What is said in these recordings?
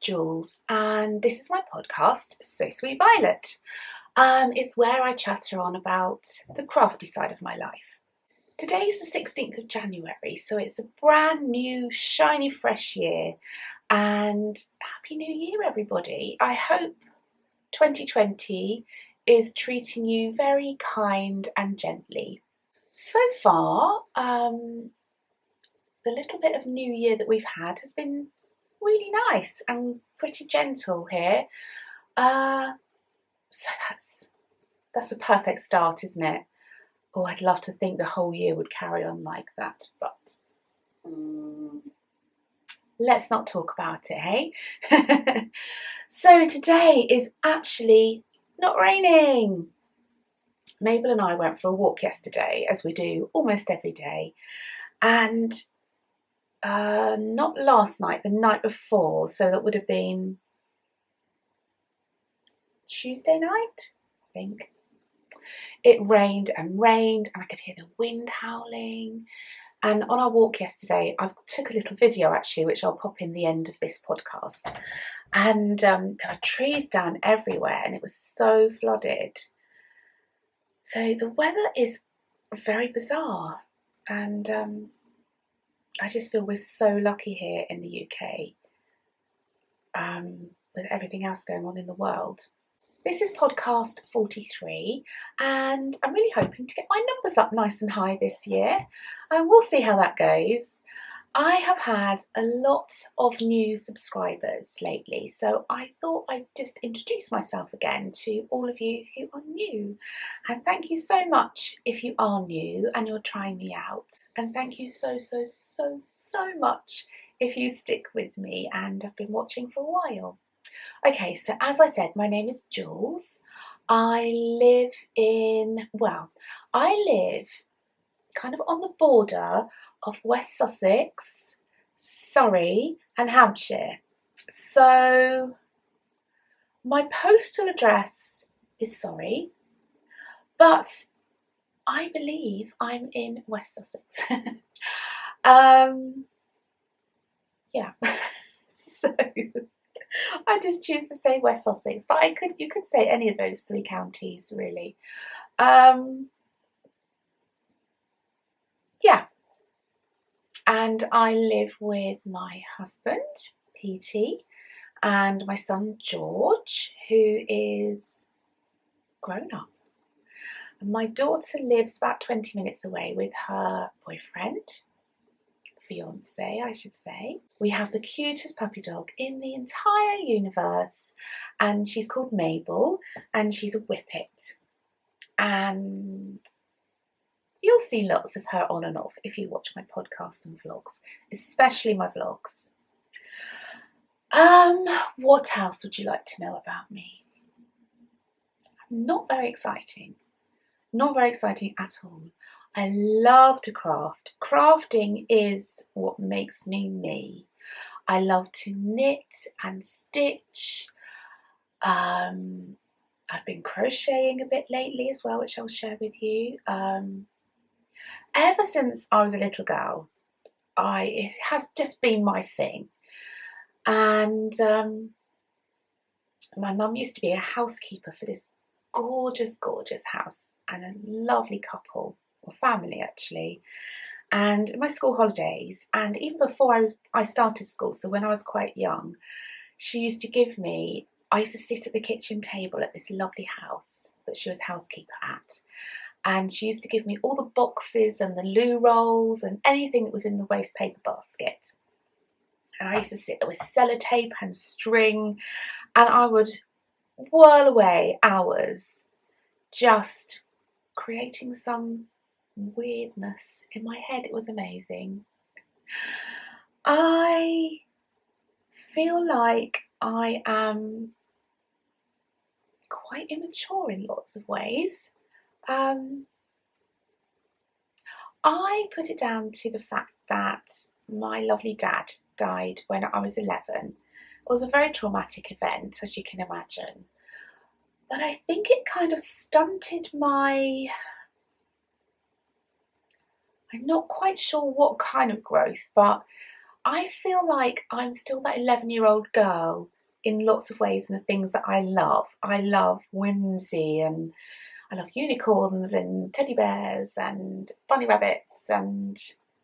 Jules, and this is my podcast, So Sweet Violet. It's where I chatter on about the crafty side of my life. Today's the 16th of January, so it's a brand new, shiny, fresh year, and Happy New Year, everybody. I hope 2020 is treating you very kind and gently. So far, the little bit of New Year that we've had has been really nice and pretty gentle here. So that's a perfect start, isn't it? Oh, I'd love to think the whole year would carry on like that, but let's not talk about it, hey? So today is actually not raining. Mabel and I went for a walk yesterday, as we do almost every day, and not last night, the night before, so that would have been Tuesday night, I think. It rained and rained, and I could hear the wind howling. And on our walk yesterday, I took a little video actually, which I'll pop in the end of this podcast. And there were trees down everywhere, and it was so flooded. So the weather is very bizarre, and I just feel we're so lucky here in the UK with everything else going on in the world. This is podcast 43, and I'm really hoping to get my numbers up nice and high this year. We'll see how that goes. I have had a lot of new subscribers lately, so I thought I'd just introduce myself again to all of you who are new. And thank you so much if you are new and you're trying me out. And thank you so much if you stick with me and have been watching for a while. Okay, so as I said, my name is Jules. I live kind of on the border of West Sussex, Surrey and Hampshire. So my postal address is Surrey, but I believe I'm in West Sussex. Yeah, so I just choose to say West Sussex, but you could say any of those three counties, really. Yeah. And I live with my husband, Petey, and my son, George, who is grown up. And my daughter lives about 20 minutes away with her boyfriend, fiance, I should say. We have the cutest puppy dog in the entire universe, and she's called Mabel, and she's a whippet. And you'll see lots of her on and off if you watch my podcasts and vlogs, especially my vlogs. What else would you like to know about me? Not very exciting. Not very exciting at all. I love to craft. Crafting is what makes me me. I love to knit and stitch. I've been crocheting a bit lately as well, which I'll share with you. Ever since I was a little girl, it has just been my thing. And my mum used to be a housekeeper for this gorgeous house, and a lovely couple, or family actually. And in my school holidays, and even before I started school, so when I was quite young, she used to give me, I used to sit at the kitchen table at this lovely house that she was housekeeper at. And she used to give me all the boxes and the loo rolls and anything that was in the waste paper basket. And I used to sit there with sellotape and string, and I would whirl away hours just creating some weirdness in my head. It was amazing. I feel like I am quite immature in lots of ways. I put it down to the fact that my lovely dad died when I was 11. It was a very traumatic event, as you can imagine. But I think it kind of stunted I'm not quite sure what kind of growth, but I feel like I'm still that 11-year-old girl in lots of ways in the things that I love. I love whimsy, and I love unicorns and teddy bears and bunny rabbits and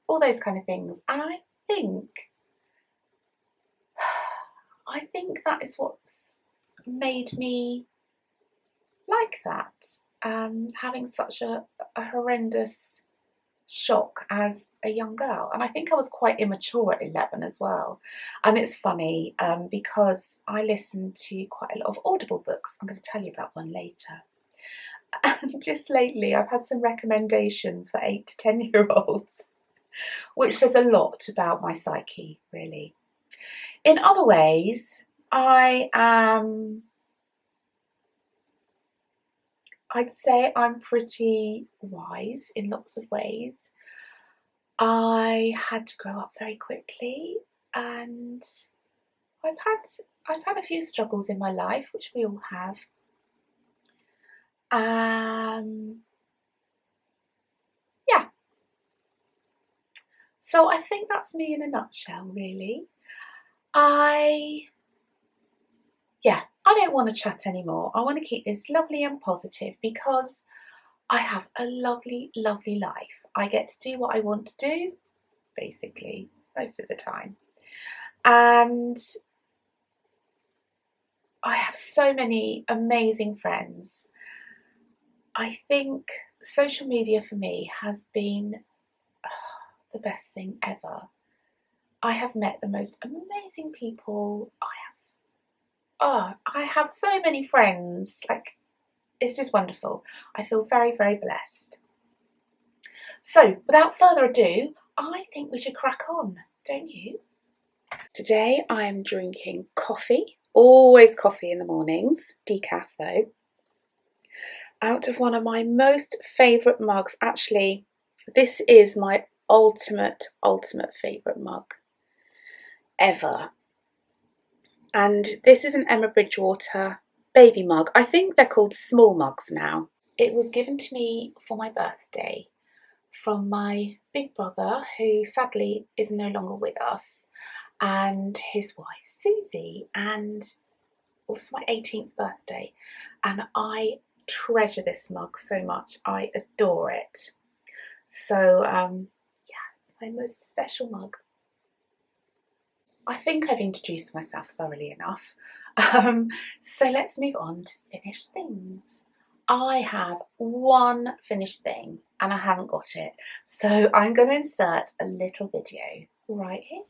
all those kind of things. And think I think that is what's made me like that. Having such a horrendous shock as a young girl, and I think I was quite immature at 11 as well. And it's funny because I listened to quite a lot of Audible books. I'm going to tell you about one later. And just lately I've had some recommendations for 8 to 10-year-olds, which says a lot about my psyche, really. In other ways, I'd say I'm pretty wise in lots of ways. I had to grow up very quickly, and I've had a few struggles in my life, which we all have. Yeah. So I think that's me in a nutshell, really. I don't want to chat anymore. I want to keep this lovely and positive because I have a lovely, lovely life. I get to do what I want to do, basically, most of the time. And I have so many amazing friends. I think social media for me has been the best thing ever. I have met the most amazing people. I have so many friends. Like, it's just wonderful. I feel very, very blessed. So, without further ado, I think we should crack on, don't you? Today I am drinking coffee, always coffee in the mornings, decaf though, out of one of my most favourite mugs. Actually, this is my ultimate favourite mug ever. And this is an Emma Bridgewater baby mug. I think they're called small mugs now. It was given to me for my birthday from my big brother, who sadly is no longer with us, and his wife Susie, and it was my 18th birthday, and I treasure this mug so much. I adore it. So it's my most special mug. I think I've introduced myself thoroughly enough. So let's move on to finished things. I have one finished thing and I haven't got it, so I'm going to insert a little video right here.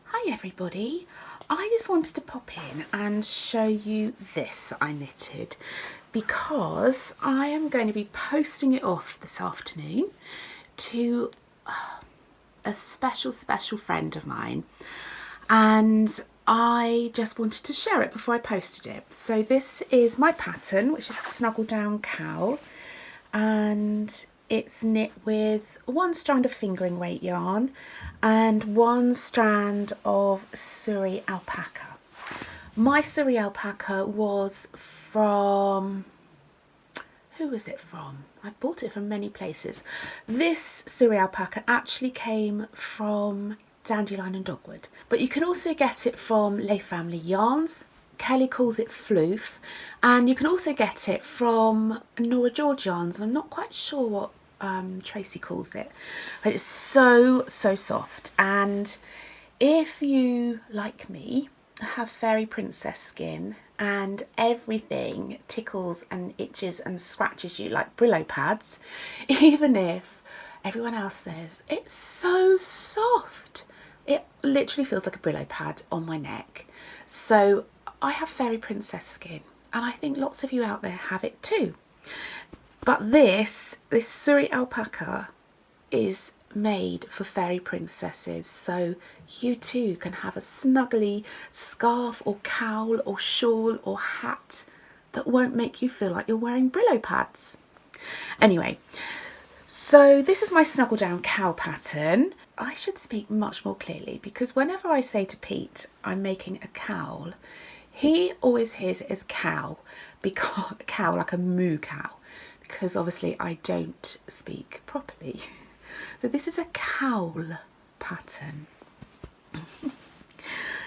Hi everybody, I just wanted to pop in and show you this I knitted because I am going to be posting it off this afternoon to a special friend of mine, and I just wanted to share it before I posted it. So this is my pattern, which is a snuggle down cowl, and it's knit with one strand of fingering weight yarn and one strand of Surrey alpaca. My Surrey alpaca was from, who was it from? I bought it from many places. This Surrey alpaca actually came from Dandelion and Dogwood, but you can also get it from Les Family Yarns. Kelly calls it floof, and you can also get it from Nora George Yarns. I'm not quite sure what Tracy calls it, but it's so soft. And if you, like me, have fairy princess skin and everything tickles and itches and scratches you like Brillo pads, even if everyone else says it's so soft, it literally feels like a Brillo pad on my neck. So I have fairy princess skin, and I think lots of you out there have it too. But this Surrey alpaca is made for fairy princesses, so you too can have a snuggly scarf or cowl or shawl or hat that won't make you feel like you're wearing Brillo pads. Anyway, so this is my snuggle down cowl pattern. I should speak much more clearly, because whenever I say to Pete I'm making a cowl, he always hears it as cow, because cow like a moo cow, because obviously I don't speak properly. So this is a cowl pattern,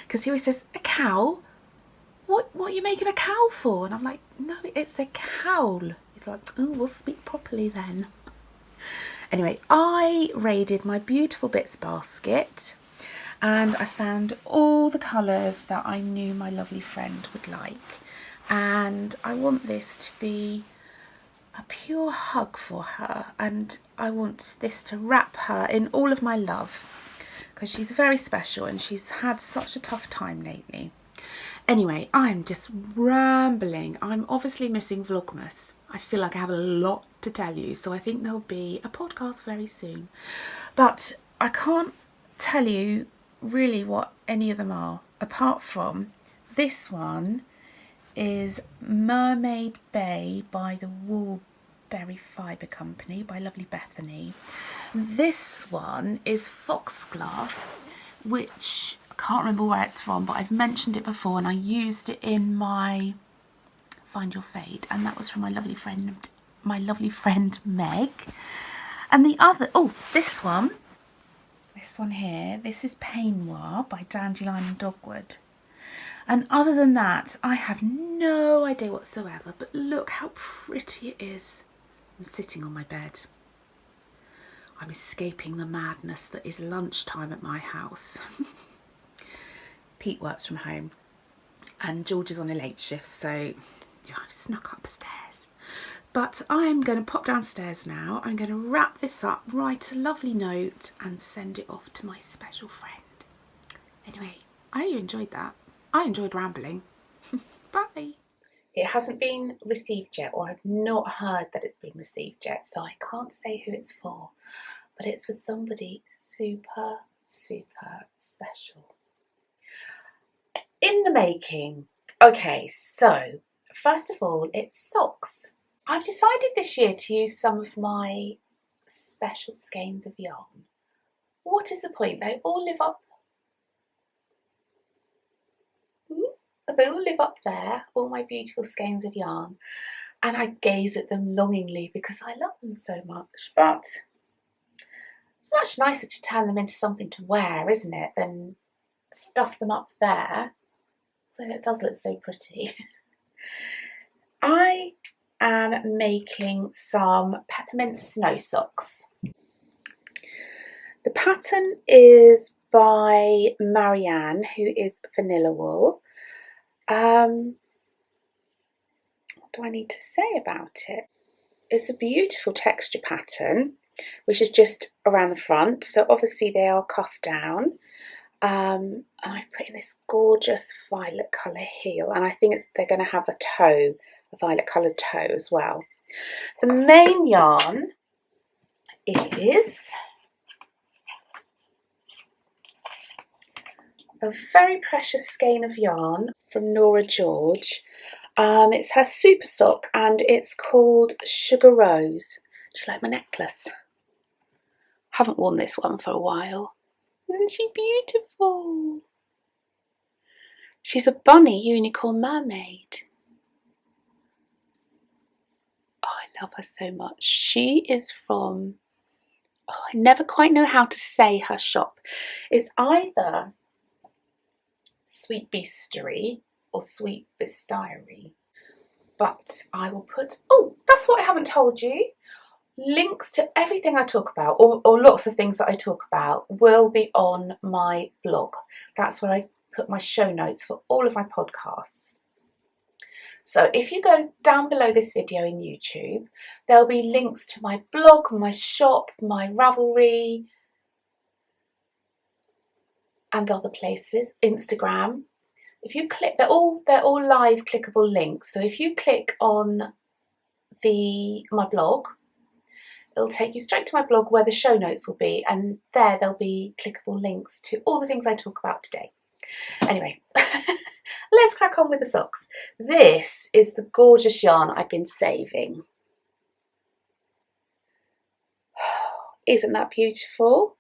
because he always says a cow, what are you making a cowl for? And I'm like, no, it's a cowl. He's like, oh, we'll speak properly then. Anyway, I raided my beautiful bits basket and I found all the colours that I knew my lovely friend would like. And I want this to be a pure hug for her, and I want this to wrap her in all of my love, because she's very special and she's had such a tough time lately. Anyway, I'm just rambling. I'm obviously missing Vlogmas. I feel like I have a lot to tell you, so I think there'll be a podcast very soon. But I can't tell you really what any of them are, apart from this one is Mermaid Bay by the Woolberry Fibre Company by lovely Bethany. This one is Foxglove, which I can't remember where it's from, but I've mentioned it before and I used it in my Find Your Fade, and that was from my lovely friend Meg. And the other, oh, this one here, this is Peignoir by Dandelion and Dogwood. And other than that, I have no idea whatsoever, but look how pretty it is. I'm sitting on my bed. I'm escaping the madness that is lunchtime at my house. Pete works from home and George is on a late shift, so yeah, I've snuck upstairs. But I'm going to pop downstairs now. I'm going to wrap this up, write a lovely note and send it off to my special friend. Anyway, I hope you enjoyed that. I enjoyed rambling. Bye. It hasn't been received yet, or I've not heard that it's been received yet, so I can't say who it's for, but it's for somebody super, super special. In the making. Okay, so first of all, it's socks. I've decided this year to use some of my special skeins of yarn. What is the point? They all live up there, all my beautiful skeins of yarn, and I gaze at them longingly because I love them so much. But it's much nicer to turn them into something to wear, isn't it, than stuff them up there. Although it does look so pretty. I am making some peppermint snow socks. The pattern is by Marianne, who is Vanilla Wool. What do I need to say about it? It's a beautiful texture pattern, which is just around the front. So obviously they are cuffed down. And I've put in this gorgeous violet colour heel, and I think they're going to have a toe, a violet coloured toe as well. The main yarn is a very precious skein of yarn from Nora George. It's her super sock and it's called Sugar Rose. Do you like my necklace? Haven't worn this one for a while. Isn't she beautiful? She's a bunny unicorn mermaid. Oh, I love her so much. She is from, I never quite know how to say her shop. It's either Sweet Beastery or Sweet Bestiary. But I will put, oh, that's what I haven't told you. Links to everything I talk about, or lots of things that I talk about, will be on my blog. That's where I put my show notes for all of my podcasts. So if you go down below this video in YouTube, there'll be links to my blog, my shop, my Ravelry, and other places, Instagram. If you click, they're all live clickable links. So if you click on my blog, it'll take you straight to my blog where the show notes will be, and there'll be clickable links to all the things I talk about today. Anyway, let's crack on with the socks. This is the gorgeous yarn I've been saving. Isn't that beautiful?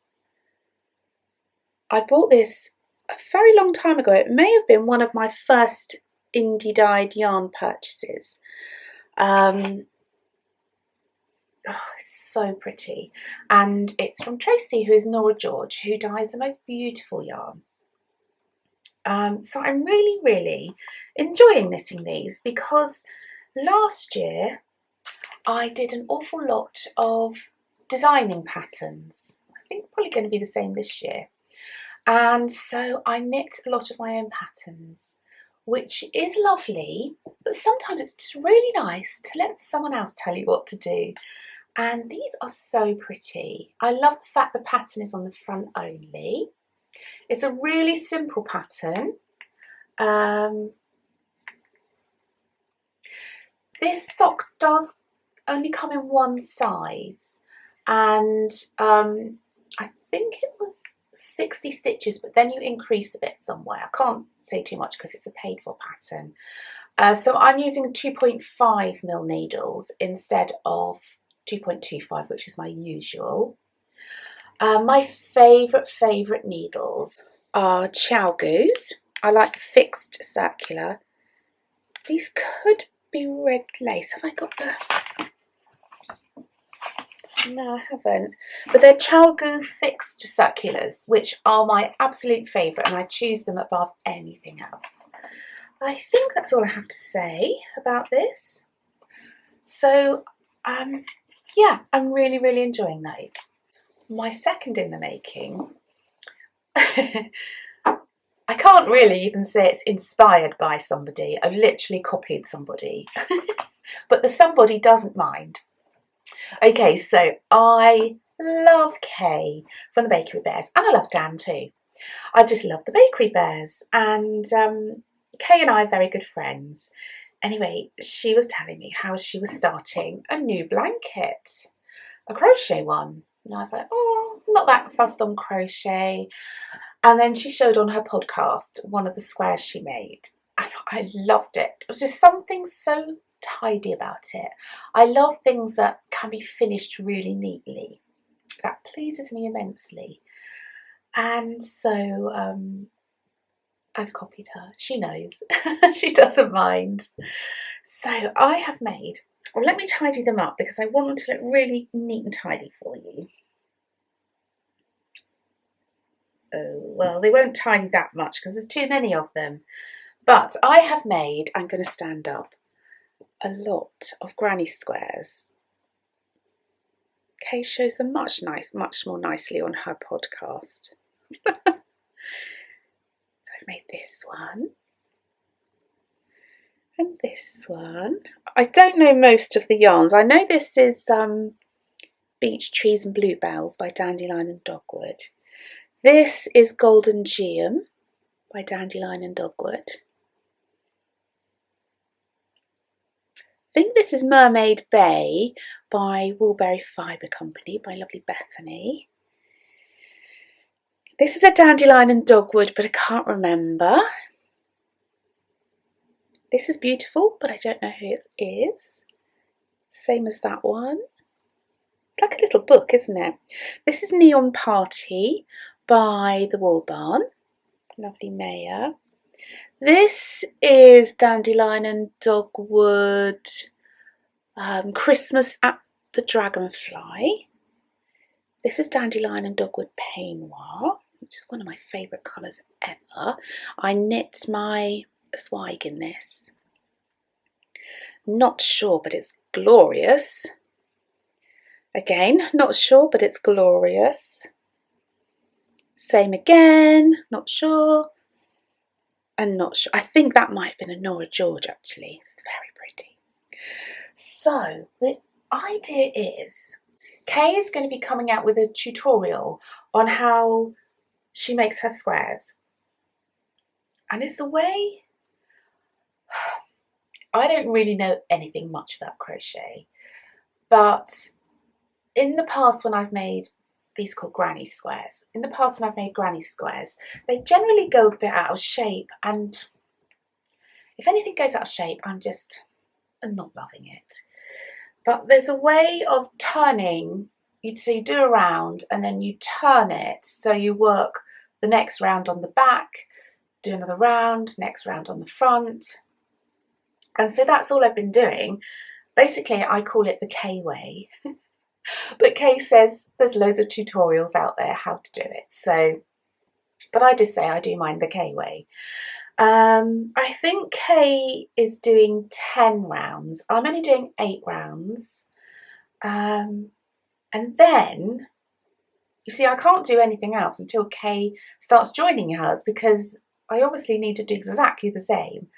I bought this a very long time ago. It may have been one of my first indie dyed yarn purchases. Oh, it's so pretty, and it's from Tracy, who is Nora George, who dyes the most beautiful yarn. So I'm really enjoying knitting these, because last year I did an awful lot of designing patterns. I think probably going to be the same this year. And so I knit a lot of my own patterns, which is lovely, but sometimes it's just really nice to let someone else tell you what to do. And these are so pretty. I love the fact the pattern is on the front only. It's a really simple pattern. This sock does only come in one size, and I think it was 60 stitches, but then you increase a bit somewhere. I can't say too much because it's a paid for pattern. So I'm using 2.5mm needles instead of 2.25, which is my usual. My favourite needles are Jooles. I like the fixed circular. These could be red lace. Have I got the... No, I haven't. But they're Jooles fixed circulars, which are my absolute favourite, and I choose them above anything else. I think that's all I have to say about this. So, yeah, I'm really enjoying those. My second in the making, I can't really even say it's inspired by somebody. I've literally copied somebody, but the somebody doesn't mind. Okay, so I love Kay from the Bakery Bears, and I love Dan too. I just love the Bakery Bears, and Kay and I are very good friends. Anyway, she was telling me how she was starting a new blanket, a crochet one. And I was like, oh, I'm not that fussed on crochet. And then she showed on her podcast one of the squares she made, and I loved it. It was just something so tidy about it. I love things that can be finished really neatly. That pleases me immensely. And so I've copied her. She knows. She doesn't mind. So I have made, well, let me tidy them up because I want them to look really neat and tidy for you. Oh, well, they won't tidy that much because there's too many of them. But I have made, I'm going to stand up, a lot of granny squares. Kay shows them much more nicely on her podcast. I've made this one and this one. I don't know most of the yarns. I know this is Beech Trees and Bluebells by Dandelion and Dogwood. This is Golden Geum by Dandelion and Dogwood. I think this is Mermaid Bay by Woolberry Fibre Company by lovely Bethany. This is a Dandelion and Dogwood, but I can't remember. This is beautiful, but I don't know who it is. Same as that one. It's like a little book, isn't it? This is Neon Party by the Wool Barn. Lovely Maya. This is Dandelion and Dogwood Christmas at the Dragonfly. This is Dandelion and Dogwood Peignoir, which is one of my favourite colours ever. I knit my swag in this. Not sure, but it's glorious. Again, not sure, but it's glorious. Same again, not sure. And not sure. I think that might have been a Nora George actually. It's very pretty. So the idea is Kay is going to be coming out with a tutorial on how she makes her squares. And it's the way, I don't really know anything much about crochet, but in the past when I've made these called granny squares. In the past when I've made granny squares, they generally go a bit out of shape, and if anything goes out of shape, I'm not loving it. But there's a way of turning, so you do a round and then you turn it, so you work the next round on the back, do another round, next round on the front. And so that's all I've been doing. Basically, I call it the Kay way. But Kay says there's loads of tutorials out there how to do it. So but I just say I do mine the K way. I think Kay is doing 10 rounds. I'm only doing 8 rounds. And then, you see, I can't do anything else until Kay starts joining hers, because I obviously need to do exactly the same.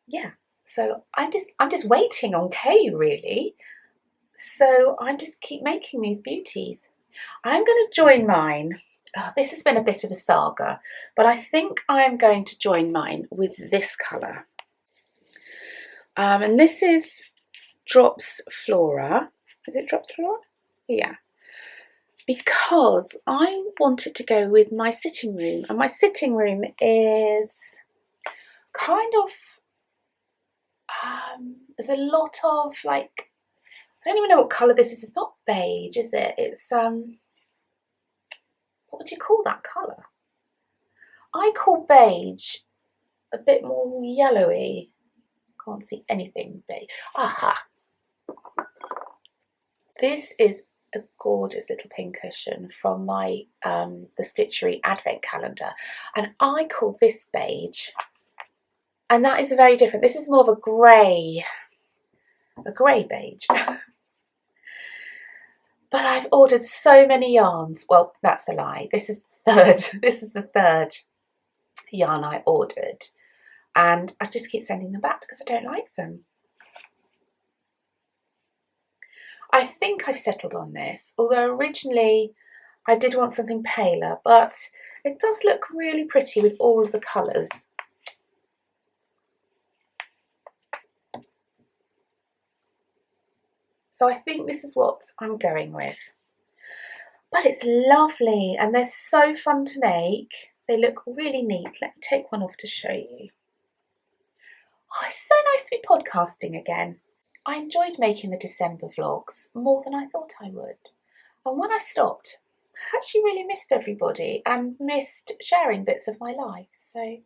Yeah, so I'm just waiting on Kay, really. So I'm just keep making these beauties. I'm going to join mine. Oh, this has been a bit of a saga, but I think I'm going to join mine with this colour. And this is Drops Flora. Is it Drops Flora? Yeah. Because I want it to go with my sitting room, and my sitting room is kind of, there's a lot of, like, I don't even know what colour this is. It's not beige, is it? It's, what would you call that colour? I call beige a bit more yellowy. Can't see anything beige. Aha! This is a gorgeous little pin cushion from my the Stitchery Advent calendar, and I call this beige, and that is very different. This is more of a grey beige. But I've ordered so many yarns. Well, that's a lie. This is the third yarn I ordered, and I just keep sending them back because I don't like them. I think I've settled on this, although originally I did want something paler, but it does look really pretty with all of the colours. So I think this is what I'm going with. But it's lovely, and they're so fun to make. They look really neat. Let me take one off to show you. Oh, it's so nice to be podcasting again. I enjoyed making the December vlogs more than I thought I would. And when I stopped, I actually really missed everybody and missed sharing bits of my life. So yeah,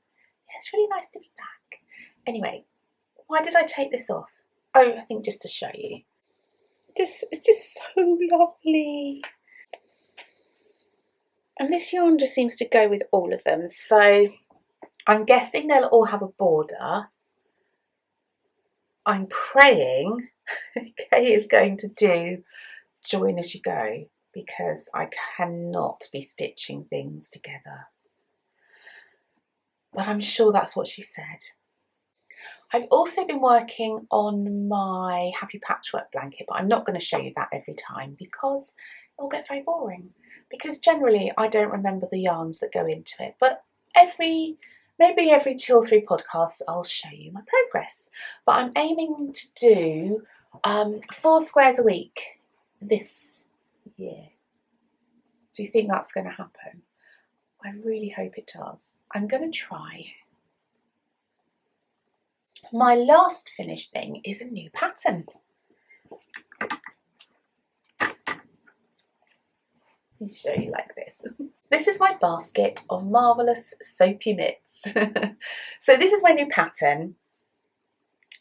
it's really nice to be back. Anyway, why did I take this off? Oh, I think just to show you. It's just so lovely. And this yarn just seems to go with all of them. So I'm guessing they'll all have a border. I'm praying Kay is going to do Join As You Go, because I cannot be stitching things together. But I'm sure that's what she said. I've also been working on my Happy Patchwork blanket, but I'm not going to show you that every time because it'll get very boring. Because generally I don't remember the yarns that go into it, but maybe every 2 or 3 podcasts I'll show you my progress. But I'm aiming to do 4 squares a week this year. Do you think that's going to happen? I really hope it does. I'm going to try. My last finished thing is a new pattern. Let me show you like this. This is my basket of marvellous soapy mitts. So this is my new pattern.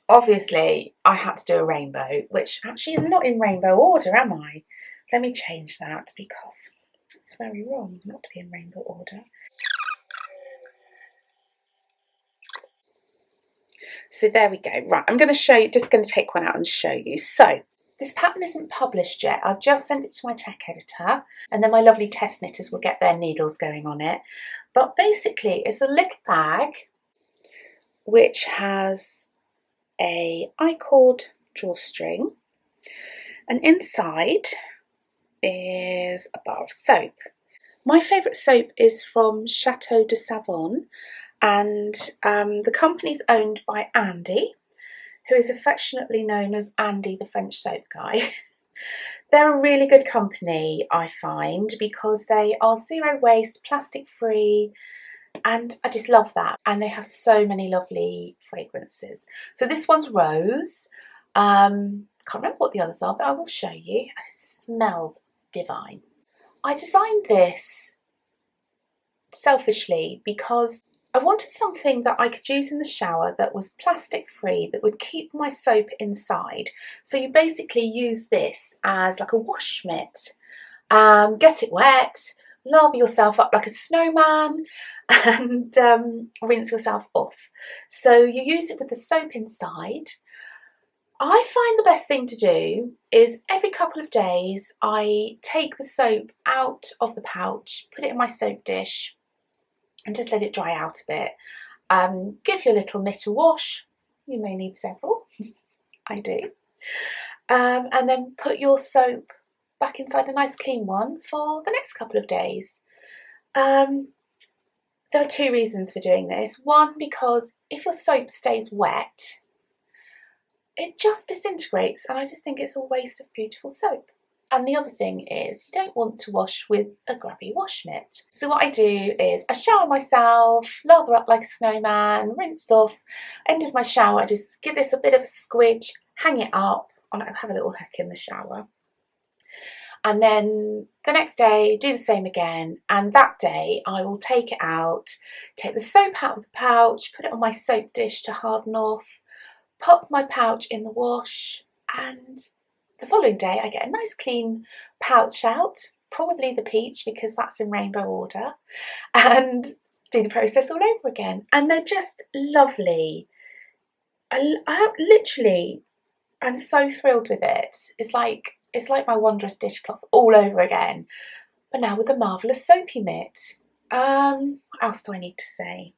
Obviously, I had to do a rainbow, which actually I'm not in rainbow order, am I? Let me change that because it's very wrong not to be in rainbow order. So there we go. Right, I'm going to show you, just going to take one out and show you. So this pattern isn't published yet. I've just sent it to my tech editor, and then my lovely test knitters will get their needles going on it. But basically, it's a little bag which has a I-cord drawstring, and inside is a bar of soap. My favourite soap is from Chateau de Savon, and the company's owned by Andy, who is affectionately known as Andy the French soap guy. They're a really good company, I find, because they are zero waste, plastic free, and I just love that. And they have so many lovely fragrances. So this one's rose. Can't remember what the others are, but I will show you. And it smells divine. I designed this selfishly because I wanted something that I could use in the shower that was plastic free, that would keep my soap inside. So you basically use this as like a wash mitt. Get it wet, lather yourself up like a snowman and rinse yourself off. So you use it with the soap inside. I find the best thing to do is every couple of days I take the soap out of the pouch, put it in my soap dish and just let it dry out a bit. Give your little mitt a wash. You may need several. I do. And then put your soap back inside a nice clean one for the next couple of days. There are two reasons for doing this. One, because if your soap stays wet, it just disintegrates, and I just think it's a waste of beautiful soap. And the other thing is, you don't want to wash with a grubby wash mitt. So what I do is I shower myself, lather up like a snowman, rinse off. End of my shower, I just give this a bit of a squidge, hang it up, and I have a little heck in the shower. And then the next day, do the same again. And that day, I will take it out, take the soap out of the pouch, put it on my soap dish to harden off, pop my pouch in the wash, and the following day I get a nice clean pouch out, probably the peach because that's in rainbow order, and do the process all over again. And they're just lovely. I'm so thrilled with it. It's like my wondrous dishcloth all over again, but now with a marvellous soapy mitt. What else do I need to say?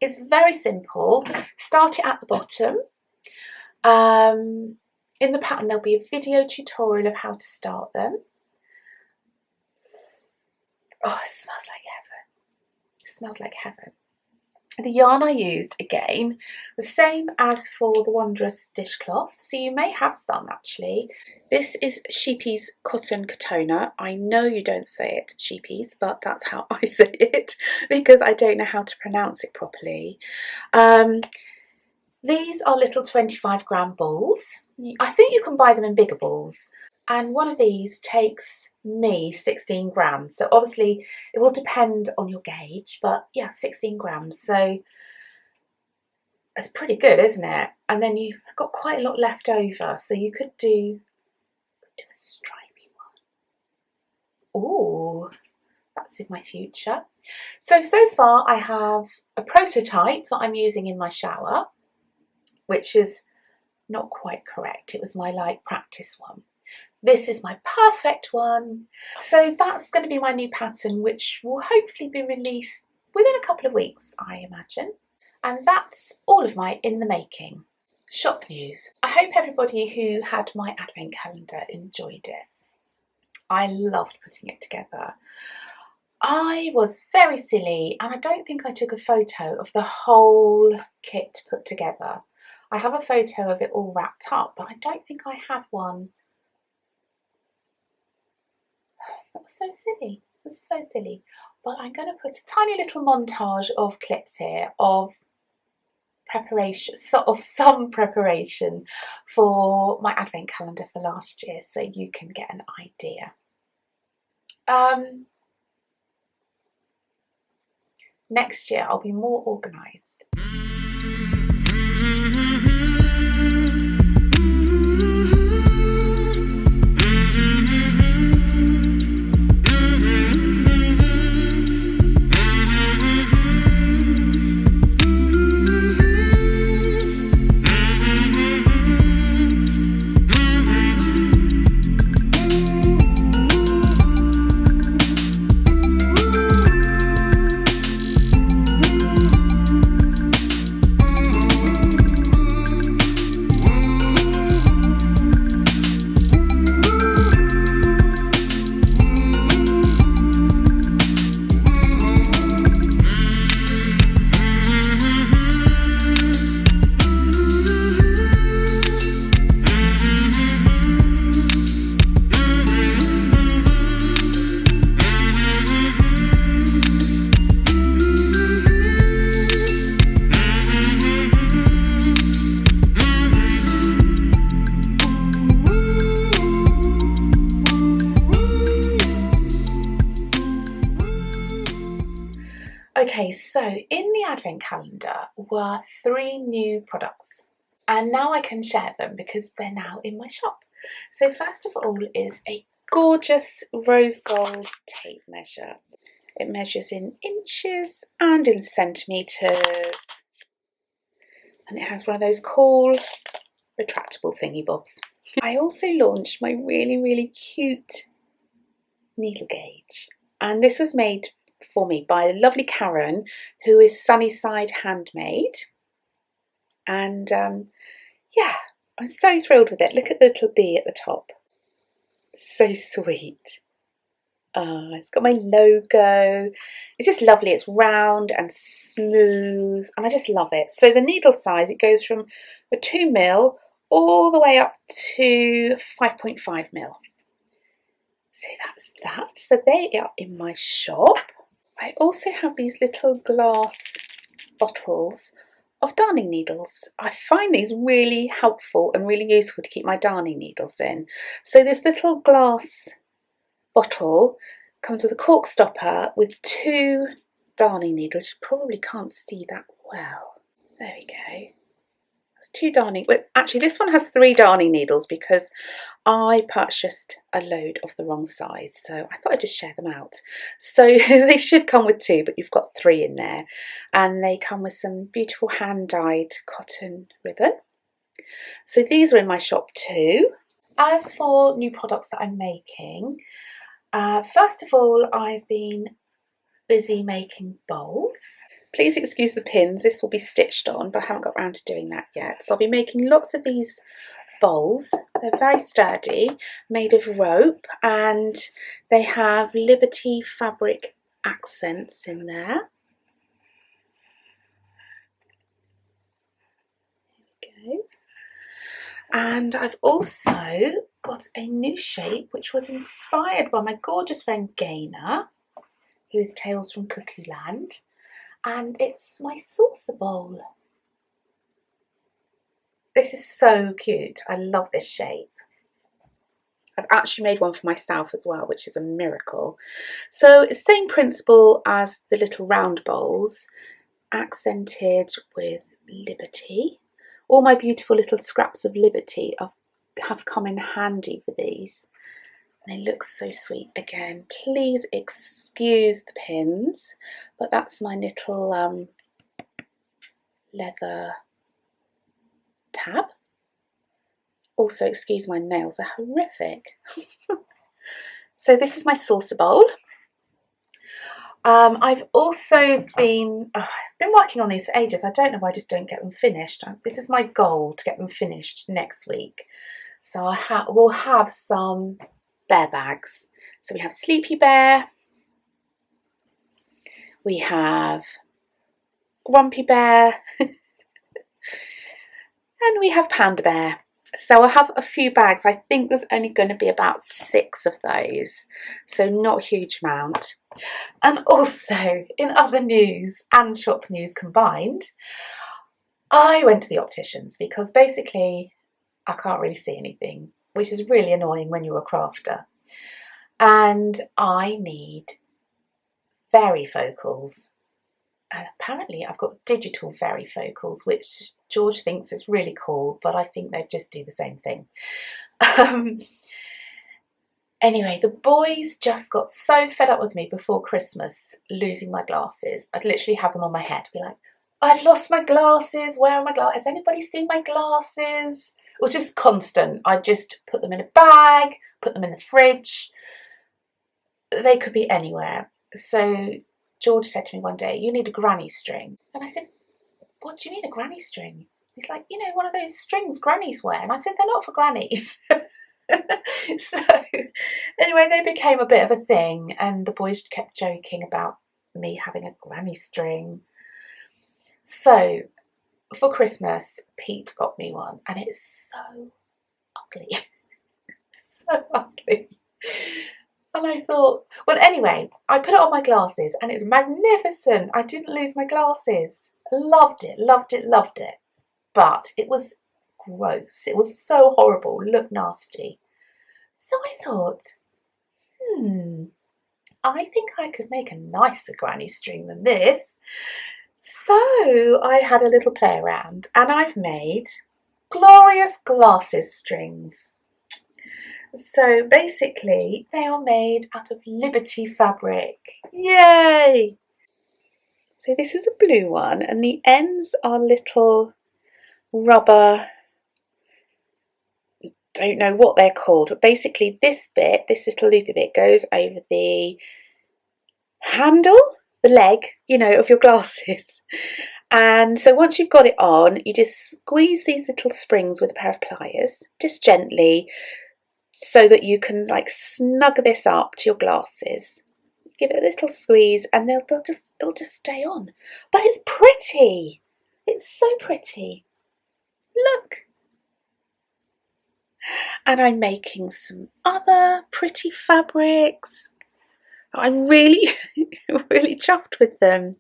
It's very simple. Start it at the bottom. In the pattern there'll be a video tutorial of how to start them. Oh, it smells like heaven. It smells like heaven. The yarn I used, again, the same as for the wondrous dishcloth, so you may have some actually. This is Sheepy's Cotton Katona. I know you don't say it Sheepy's, but that's how I say it because I don't know how to pronounce it properly. These are little 25-gram balls. I think you can buy them in bigger balls. And one of these takes me 16 grams. So obviously it will depend on your gauge, but yeah, 16 grams. So it's pretty good, isn't it? And then you've got quite a lot left over. So you could do a stripy one. Ooh, that's in my future. So far I have a prototype that I'm using in my shower, which is not quite correct. It was my light practice one. This is my perfect one. So that's going to be my new pattern, which will hopefully be released within a couple of weeks, I imagine. And that's all of my in the making shop news. I hope everybody who had my advent calendar enjoyed it. I loved putting it together. I was very silly, and I don't think I took a photo of the whole kit put together. I have a photo of it all wrapped up, but I don't think I have one. That was so silly. It was so silly. But I'm going to put a tiny little montage of clips here of preparation, some preparation for my advent calendar for last year, so you can get an idea. Next year I'll be more organised. Okay, so in the advent calendar were 3 new products, and now I can share them because they're now in my shop. So first of all is a gorgeous rose gold tape measure. It measures in inches and in centimetres, and it has one of those cool retractable thingy bobs. I also launched my really cute needle gauge, and this was made for me by the lovely Karen, who is Sunnyside Handmade. And yeah, I'm so thrilled with it. Look at the little bee at the top, so sweet. It's got my logo. It's just lovely. It's round and smooth, and I just love it. So the needle size, it goes from a 2mm all the way up to 5.5mm. So that's that. So they are in my shop. I also have these little glass bottles of darning needles. I find these really helpful and really useful to keep my darning needles in. So this little glass bottle comes with a cork stopper with 2 darning needles. You probably can't see that well. There we go. That's 2 darning. Well, actually, this one has 3 darning needles because I purchased a load of the wrong size, so I thought I'd just share them out. So they should come with 2, but you've got 3 in there, and they come with some beautiful hand-dyed cotton ribbon. So these are in my shop too. As for new products that I'm making, first of all, I've been busy making bowls. Please excuse the pins, this will be stitched on, but I haven't got around to doing that yet. So I'll be making lots of these bowls. They're very sturdy, made of rope, and they have Liberty fabric accents in there. There we go. And I've also got a new shape which was inspired by my gorgeous friend Gaynor, who is Tales from Cuckoo Land, and it's my saucer bowl. This is so cute. I love this shape. I've actually made one for myself as well, which is a miracle. So it's the same principle as the little round bowls, accented with Liberty. All my beautiful little scraps of Liberty have come in handy for these. They look so sweet again. Please excuse the pins, but that's my little leather tab. Also, excuse my nails, they're horrific. So this is my saucer bowl. I've also been working on these for ages. I don't know why I just don't get them finished. This is my goal, to get them finished next week. So we'll have some bear bags. So we have Sleepy Bear, we have Grumpy Bear, and we have Panda Bear. So I have a few bags. I think there's only going to be about 6 of those, so not a huge amount. And also, in other news and shop news combined, I went to the opticians because basically I can't really see anything, which is really annoying when you're a crafter. And I need varifocals. And apparently I've got digital varifocals, which George thinks is really cool, but I think they just do the same thing. Anyway, the boys just got so fed up with me before Christmas losing my glasses. I'd literally have them on my head, be like, I've lost my glasses, where are my glasses? Has anybody seen my glasses? It was just constant. I'd just put them in a bag, put them in the fridge. They could be anywhere. So George said to me one day, you need a granny string. And I said, what do you mean a granny string? He's like, you know, one of those strings grannies wear. And I said, they're not for grannies. So anyway, they became a bit of a thing, and the boys kept joking about me having a granny string. So for Christmas, Pete got me one, and it's so ugly. So ugly. And I thought, well, anyway, I put it on my glasses and it's magnificent. I didn't lose my glasses. Loved it, loved it, loved it. But it was gross. It was so horrible, looked nasty. So I thought, I think I could make a nicer granny string than this. So I had a little play around and I've made glorious glasses strings. So basically they are made out of Liberty fabric. Yay! So this is a blue one and the ends are little rubber, don't know what they're called, but basically this bit, this little loopy bit goes over the handle, the leg, you know, of your glasses. And so once you've got it on, you just squeeze these little springs with a pair of pliers, just gently, so that you can like snug this up to your glasses. Give it a little squeeze and it'll just stay on. But it's pretty. It's so pretty. Look. And I'm making some other pretty fabrics. I'm really, really chuffed with them.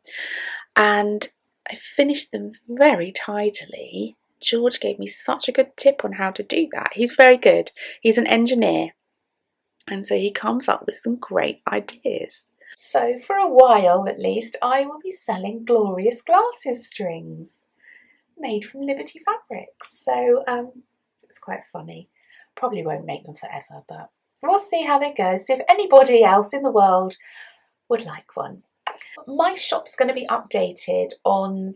And I finished them very tidily. George gave me such a good tip on how to do that. He's very good. He's an engineer. And so he comes up with some great ideas. So for a while at least, I will be selling glorious glasses strings made from Liberty fabrics. So it's quite funny. Probably won't make them forever, but we'll see how they go. See if anybody else in the world would like one. My shop's going to be updated on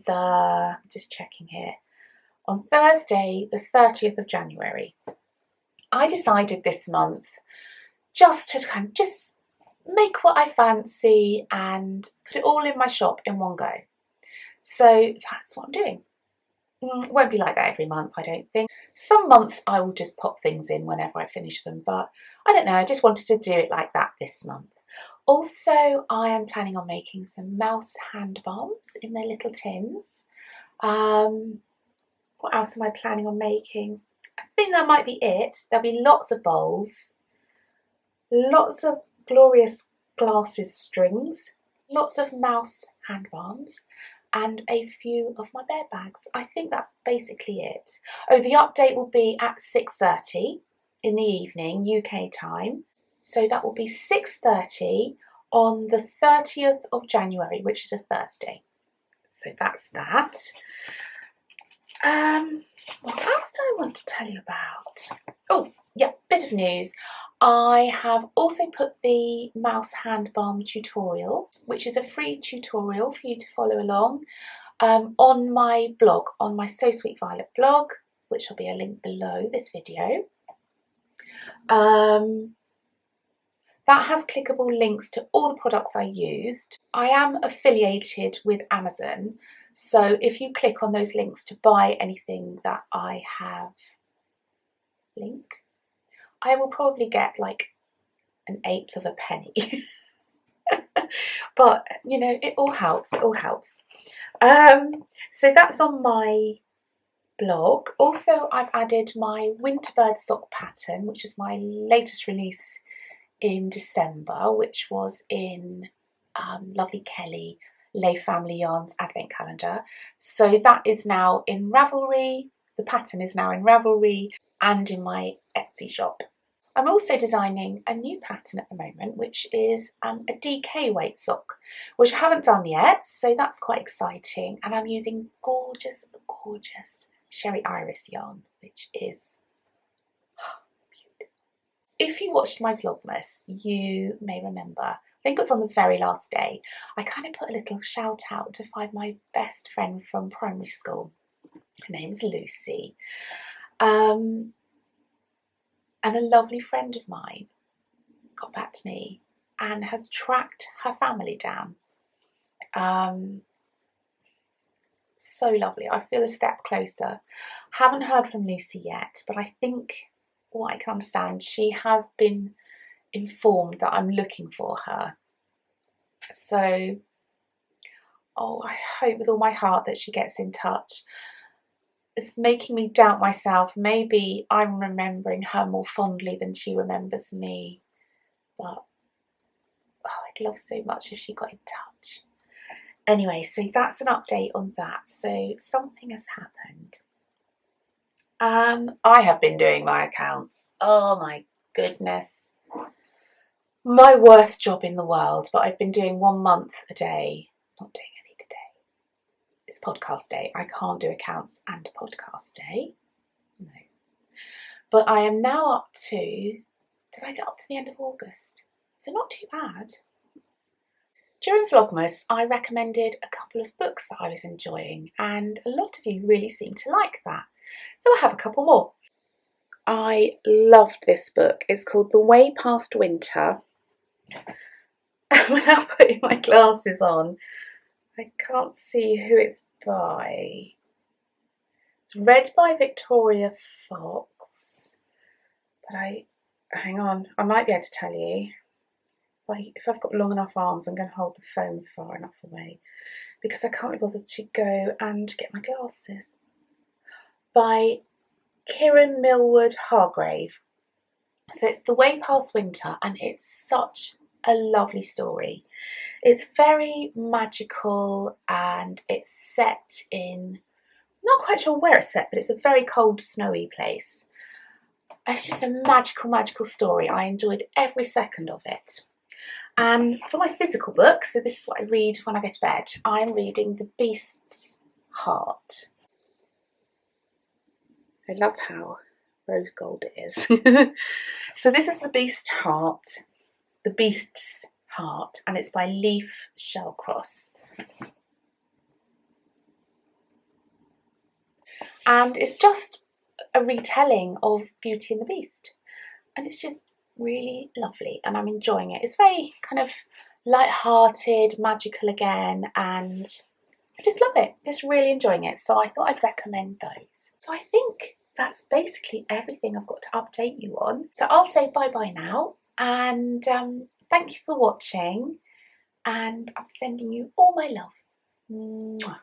just checking here, on Thursday, the 30th of January. I decided this month just to kind of just make what I fancy and put it all in my shop in one go. So that's what I'm doing. It won't be like that every month, I don't think. Some months I will just pop things in whenever I finish them, but I don't know, I just wanted to do it like that this month. Also, I am planning on making some mouse hand balms in their little tins. What else am I planning on making? I think that might be it. There'll be lots of bowls, lots of glorious glasses strings, lots of mouse hand balms, and a few of my bear bags. I think that's basically it. Oh, the update will be at 6:30 in the evening, UK time. So that will be 6:30 on the 30th of January, which is a Thursday. So that's that. What else do I want to tell you about? Oh, yeah, bit of news. I have also put the mouse hand balm tutorial, which is a free tutorial for you to follow along, on my blog, on my So Sweet Violet blog, which will be a link below this video. That has clickable links to all the products I used. I am affiliated with Amazon, so if you click on those links to buy anything that I have linked, I will probably get like an eighth of a penny. But you know, it all helps, it all helps. So that's on my blog. Also, I've added my Winterbird sock pattern, which is my latest release in December, which was in lovely Kelly Lay Family Yarns advent calendar. So that is now in Ravelry. The pattern is now in Ravelry and in my Etsy shop. I'm also designing a new pattern at the moment, which is a DK weight sock, which I haven't done yet, so that's quite exciting. And I'm using gorgeous, gorgeous Sherry Iris yarn, which is beautiful. If you watched my Vlogmas, you may remember, I think it was on the very last day, I kind of put a little shout out to find my best friend from primary school. Her name's Lucy. And a lovely friend of mine got back to me and has tracked her family down. So lovely. I feel a step closer. Haven't heard from Lucy yet, but I think what I can understand, she has been informed that I'm looking for her. So, oh, I hope with all my heart that she gets in touch. It's making me doubt myself. Maybe I'm remembering her more fondly than she remembers me. But oh, I'd love so much if she got in touch. Anyway, so that's an update on that. So something has happened. I have been doing my accounts. Oh my goodness. My worst job in the world, but I've been doing 1 month a day. Not doing any today. It's podcast day. I can't do accounts and podcast day. No. But I am now up to did I get up to the end of August? So not too bad. During Vlogmas, I recommended a couple of books that I was enjoying, and a lot of you really seemed to like that. So I have a couple more. I loved this book. It's called The Way Past Winter. Without putting my glasses on, I can't see who it's by. It's read by Victoria Fox, but hang on, I might be able to tell you. If I've got long enough arms, I'm going to hold the phone far enough away because I can't be bothered to go and get my glasses. By Kieran Millward Hargrave. So it's The Way Past Winter, and it's such a lovely story. It's very magical, and it's set in, not quite sure where it's set, but it's a very cold, snowy place. It's just a magical story. I enjoyed every second of it. And for my physical book, so this is what I read when I go to bed, I'm reading The Beast's Heart. I love how rose gold it is. So this is The Beast's Heart, and it's by Leaf Shellcross. And it's just a retelling of Beauty and the Beast, and it's just really lovely, and I'm enjoying it. It's very kind of light-hearted, magical again, and I just love it. Just really enjoying it. So I thought I'd recommend those. So I think that's basically everything I've got to update you on. So I'll say bye-bye now, and thank you for watching, and I'm sending you all my love. Mwah.